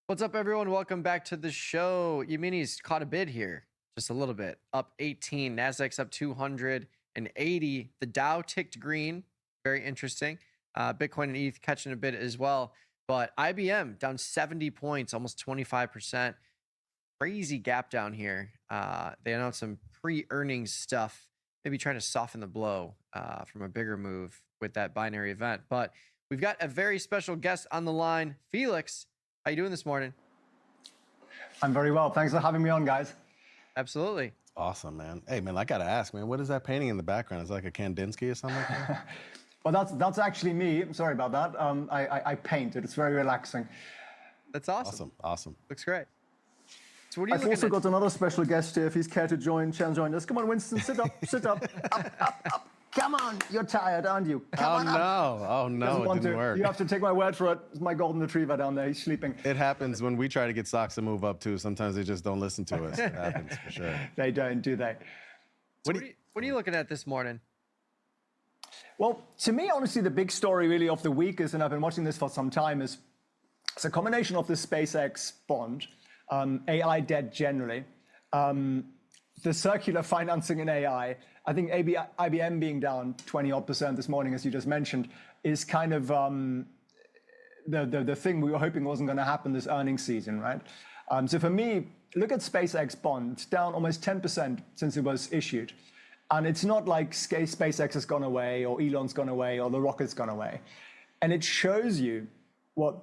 What's up, everyone? Welcome back to the show. Yamini's caught a bid here, just a little bit, up 18. Nasdaq's up 280. The Dow ticked green, very interesting. Bitcoin and ETH catching a bid as well. But IBM down 70 points, almost 25%. Crazy gap down here. They announced some pre-earnings stuff, maybe trying to soften the blow from a bigger move with that binary event. But we've got a very special guest on the line, Felix. How you doing this morning? I'm very well. Thanks for having me on, guys. Absolutely. Awesome, man. Hey, man, I got to ask, man, what is that painting in the background? Is it like a Kandinsky or something like that? Well, that's actually me. I'm sorry about that. I paint it. It's very relaxing. That's awesome. Awesome. Looks great. So what are you I've looking also at? got another special guest here. If he's care to join us. Come on, Winston, sit up, sit up, up. Come on, you're tired, aren't you? Come on up. It didn't work. You have to take my word for it. It's my golden retriever down there. He's sleeping. It happens when we try to get stocks to move up, too. Sometimes they just don't listen to us. It happens, for sure. They don't, do they? What are you looking at this morning? Well, to me, honestly, the big story really of the week is, and I've been watching this for some time, is it's a combination of the SpaceX bond, AI debt generally, the circular financing in AI. I think IBM being down 20-odd% this morning, as you just mentioned, is kind of the thing we were hoping wasn't going to happen this earnings season, right? So for me, look at SpaceX bond. It's down almost 10% since it was issued. And it's not like SpaceX has gone away or Elon's gone away or the rocket's gone away. And it shows you what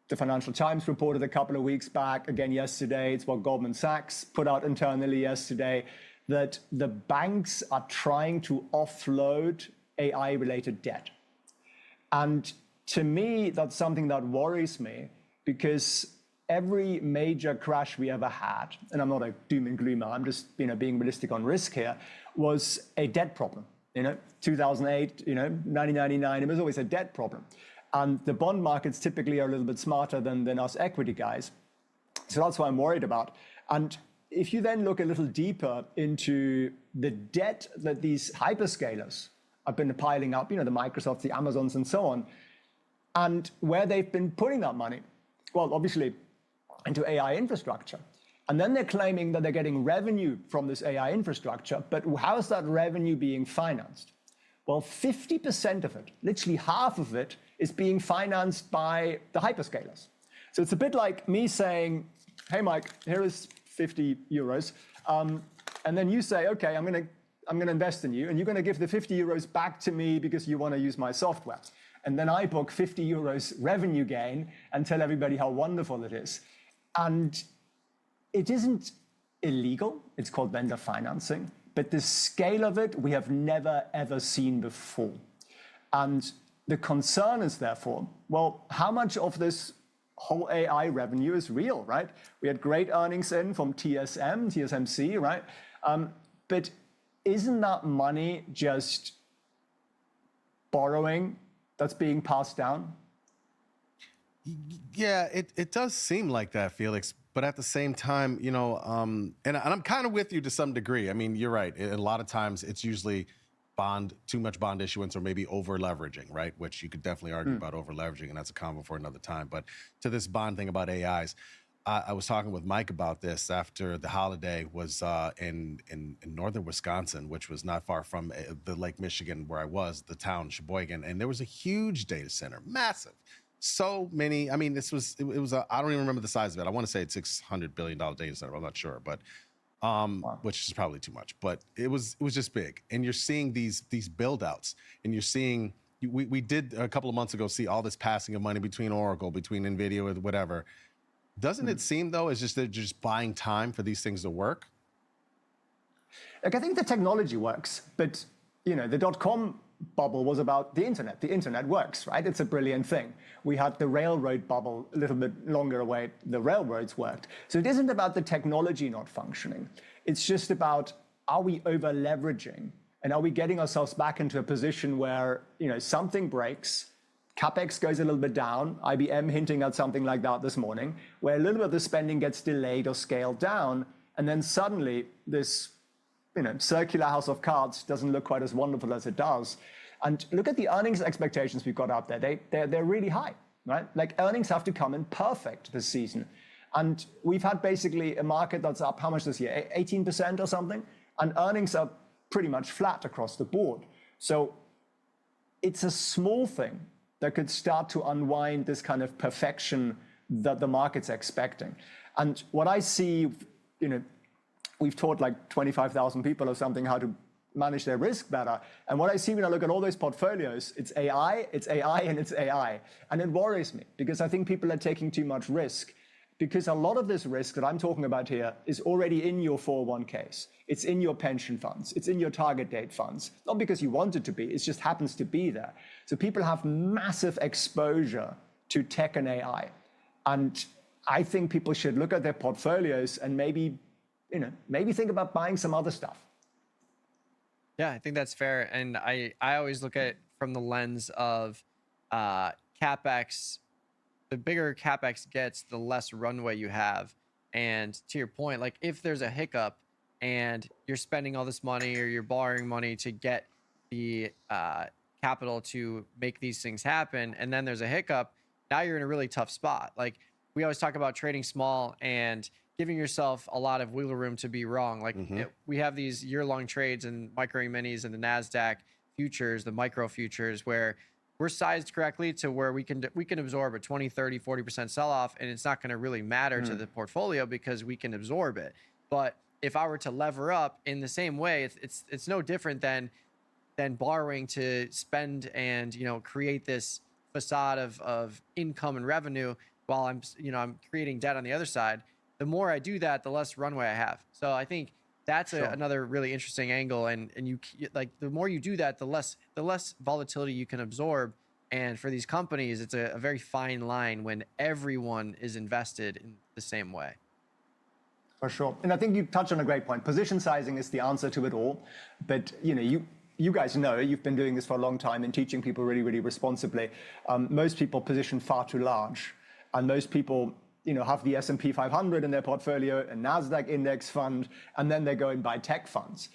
the Financial Times reported a couple of weeks back, again yesterday. It's what Goldman Sachs put out internally yesterday, that the banks are trying to offload AI-related debt. And to me, that's something that worries me, because every major crash we ever had, and I'm not a doom and gloomer, I'm just being realistic on risk here, was a debt problem. 2008, 1999, it was always a debt problem. And the bond markets typically are a little bit smarter than us equity guys. So that's what I'm worried about. And if you then look a little deeper into the debt that these hyperscalers have been piling up, the Microsofts, the Amazons, and so on, and where they've been putting that money, well, obviously into AI infrastructure. And then they're claiming that they're getting revenue from this AI infrastructure, but how is that revenue being financed? Well, 50% of it, literally half of it, is being financed by the hyperscalers. So it's a bit like me saying, hey, Mike, here is 50 euros. And then you say, okay, I'm going to invest in you, and you're going to give the 50 euros back to me because you want to use my software. And then I book 50 euros revenue gain and tell everybody how wonderful it is. And it isn't illegal. It's called vendor financing. But the scale of it, we have never, ever seen before. And the concern is therefore, well, how much of this whole AI revenue is real, right? We had great earnings in from TSMC, right? But isn't that money just borrowing that's being passed down? Yeah, it does seem like that, Felix. But at the same time, and I'm kind of with you to some degree. I mean, you're right. A lot of times it's usually too much bond issuance or maybe over leveraging, right? Which you could definitely argue about over leveraging, and that's a convo for another time. But to this bond thing about AIs, I was talking with Mike about this after the holiday was in northern Wisconsin, which was not far from the Lake Michigan where I was, the town Sheboygan, and there was a huge data center, massive. So many. I mean, it was I don't even remember the size of it. I want to say it's $600 billion data center. I'm not sure, but wow. Which is probably too much. But it was just big. And you're seeing these build outs, and you're seeing we did a couple of months ago see all this passing of money between Oracle, between NVIDIA, or whatever. Doesn't it seem though as just they're just buying time for these things to work? Like, I think the technology works, but the dotcom bubble was about the internet. The internet works, right? It's a brilliant thing. We had the railroad bubble a little bit longer away. The railroads worked. So it isn't about the technology not functioning. It's just about, are we over leveraging? And are we getting ourselves back into a position where, something breaks, capex goes a little bit down, IBM hinting at something like that this morning, where a little bit of the spending gets delayed or scaled down, and then suddenly this circular house of cards doesn't look quite as wonderful as it does. And look at the earnings expectations we've got out there. They're really high. right? Like earnings have to come in perfect this season. And we've had basically a market that's up, how much this year? 18% or something? And earnings are pretty much flat across the board. So it's a small thing that could start to unwind this kind of perfection that the market's expecting. And what I see, we've taught like 25,000 people or something how to manage their risk better. And what I see when I look at all those portfolios, it's AI, and it's AI. And it worries me because I think people are taking too much risk, because a lot of this risk that I'm talking about here is already in your 401ks. It's in your pension funds. It's in your target date funds. Not because you want it to be, it just happens to be there. So people have massive exposure to tech and AI. And I think people should look at their portfolios and maybe think about buying some other stuff. Yeah, I think that's fair. And I always look at it from the lens of capex. The bigger capex gets, the less runway you have. And to your point, like if there's a hiccup and you're spending all this money or you're borrowing money to get the capital to make these things happen, and then there's a hiccup, now you're in a really tough spot. Like we always talk about trading small and giving yourself a lot of wiggle room to be wrong. Like we have these year-long trades in micro minis and the NASDAQ futures, the micro futures, where we're sized correctly to where we can absorb a 20, 30, 40% sell-off, and it's not going to really matter to the portfolio because we can absorb it. But if I were to lever up in the same way, it's no different than borrowing to spend and create this facade of income and revenue while I'm creating debt on the other side. The more I do that, the less runway I have. So I think that's another really interesting angle. And you like the more you do that, the less volatility you can absorb. And for these companies, it's a very fine line when everyone is invested in the same way. For sure. And I think you touched on a great point. Position sizing is the answer to it all. But you guys know, you've been doing this for a long time and teaching people really, really responsibly. Most people position far too large. And most people have the S&P 500 in their portfolio, a NASDAQ index fund, and then they go and buy tech funds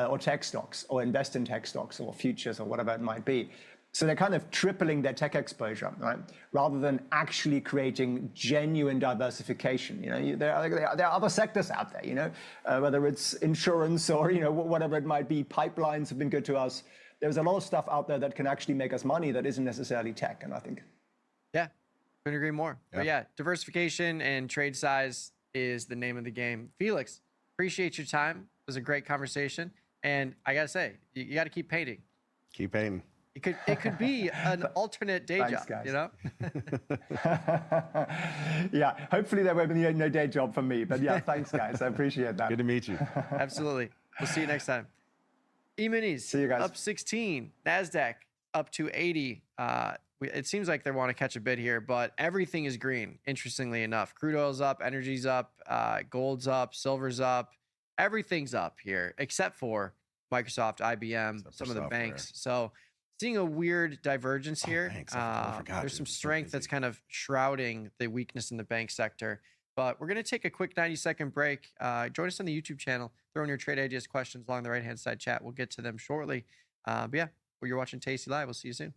or tech stocks or invest in tech stocks or futures or whatever it might be. So they're kind of tripling their tech exposure, right? Rather than actually creating genuine diversification. There are other sectors out there, whether it's insurance or, whatever it might be. Pipelines have been good to us. There's a lot of stuff out there that can actually make us money that isn't necessarily tech, and I think. Yeah. Couldn't agree more. Yeah. But yeah, diversification and trade size is the name of the game. Felix, appreciate your time. It was a great conversation. And I got to say, you got to keep painting. Keep painting. It could be an alternate day job, guys. Yeah, hopefully there will be no day job for me. But yeah, thanks, guys. I appreciate that. Good to meet you. Absolutely. We'll see you next time. E-minis, see you guys. Up 16. NASDAQ up to 80. It seems like they want to catch a bid here, but everything is green, interestingly enough. Crude oil's up, energy's up, gold's up, silver's up. Everything's up here, except for Microsoft, IBM, some of the banks. So seeing a weird divergence here. There's some strength that's kind of shrouding the weakness in the bank sector. But we're going to take a quick 90-second break. Join us on the YouTube channel. Throw in your trade ideas, questions along the right-hand side chat. We'll get to them shortly. But yeah, you're watching Tasty Live. We'll see you soon.